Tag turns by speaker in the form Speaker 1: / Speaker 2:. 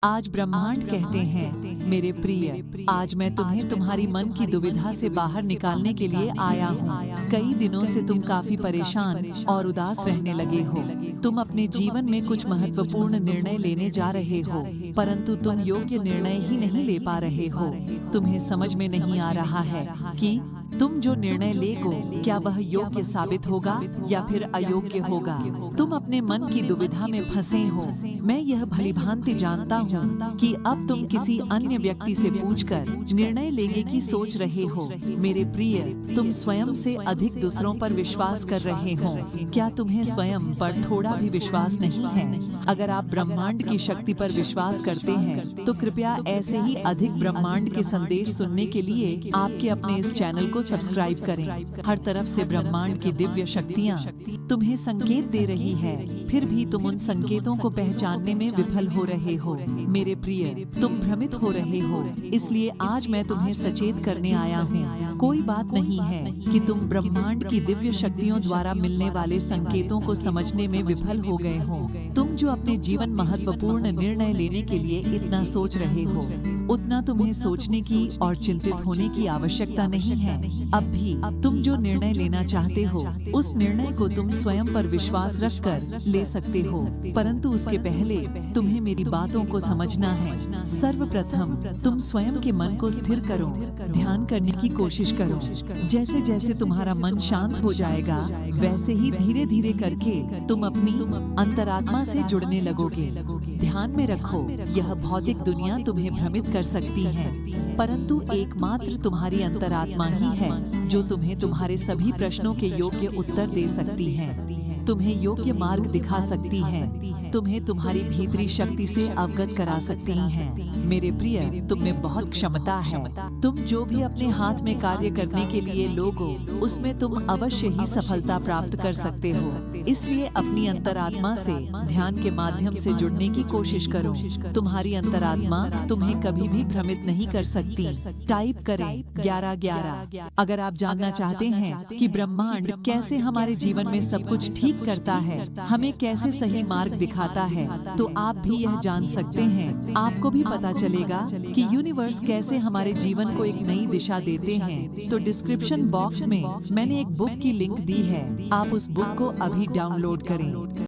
Speaker 1: आज ब्रह्मांड कहते हैं, मेरे प्रिय, आज मैं तुम्हें तुम्हारी मन की दुविधा से बाहर निकालने के लिए आया हूँ। कई दिनों से तुम काफी परेशान और उदास रहने लगे हो। तुम अपने जीवन में कुछ महत्वपूर्ण निर्णय लेने जा रहे हो, परंतु तुम योग्य निर्णय ही नहीं ले पा रहे हो। तुम्हें समझ में नहीं आ रहा है कि तुम जो निर्णय लेगो क्या वह योग्य साबित होगा या फिर अयोग्य होगा। तुम अपने मन की दुविधा में फंसे हो। मैं यह भलीभांति जानता हूँ कि अब तुम किसी अन्य व्यक्ति से पूछकर निर्णय लेने की सोच रहे हो। मेरे प्रिय, तुम स्वयं से अधिक दूसरों पर विश्वास कर रहे हो। क्या तुम्हें स्वयं पर थोड़ा भी विश्वास नहीं है? अगर आप ब्रह्मांड की शक्ति पर विश्वास करते हैं तो कृपया ऐसे ही अधिक ब्रह्मांड के संदेश सुनने के लिए आपके अपने इस चैनल को सब्सक्राइब करें। हर तरफ से ब्रह्मांड की दिव्य शक्तियाँ तुम्हें संकेत दे रही है, फिर भी तुम उन संकेतों को पहचानने में विफल हो रहे हो। मेरे प्रिय, तुम भ्रमित हो रहे हो, इसलिए आज मैं तुम्हें सचेत करने आया हूँ। कोई बात नहीं है कि तुम ब्रह्मांड की दिव्य शक्तियों द्वारा मिलने वाले संकेतों को समझने में विफल हो गए हो। तुम जो अपने जीवन महत्वपूर्ण निर्णय लेने के लिए इतना सोच रहे हो, उतना तुम्हें सोचने की और चिंतित होने की आवश्यकता नहीं है। अब भी तुम जो निर्णय लेना चाहते हो, उस निर्णय को तुम स्वयं पर विश्वास रखकर ले सकते हो, परंतु उसके पहले तुम्हें मेरी बातों को समझना है। सर्वप्रथम तुम स्वयं के मन को स्थिर करो, ध्यान करने की कोशिश करो। जैसे जैसे तुम्हारा मन शांत हो जाएगा, वैसे ही धीरे धीरे करके तुम अपनी अंतरात्मा से जुड़ने लगोगे। ध्यान में रखो, यह भौतिक दुनिया तुम्हें भ्रमित कर सकती है, परंतु एकमात्र तुम्हारी अंतरात्मा ही है जो तुम्हें तुम्हारे सभी प्रश्नों के योग्य उत्तर दे सकती है, तुम्हें योग्य मार्ग दिखा सकती है, तुम्हें तुम्हारी भीतरी शक्ति से अवगत करा सकती है। मेरे प्रिय, तुम में बहुत क्षमता है। तुम जो भी अपने हाथ में कार्य करने के लिए लोगो, उसमें तुम अवश्य ही सफलता प्राप्त कर सकते हो। इसलिए अपनी अंतरात्मा से ध्यान के माध्यम से जुड़ने की कोशिश करो। तुम्हारी अंतरात्मा तुम्हें कभी भी भ्रमित नहीं कर सकती। टाइप करें 1111। अगर आप जानना चाहते हैं कि ब्रह्मांड कैसे हमारे जीवन में सब कुछ ठीक करता है, हमें कैसे सही मार्ग दिखाता है, तो आप भी यह जान सकते हैं। आपको भी पता चलेगा कि यूनिवर्स कैसे हमारे जीवन को एक नई दिशा देते हैं। तो डिस्क्रिप्शन बॉक्स में मैंने एक बुक की लिंक दी है, आप उस बुक को अभी डाउनलोड करें।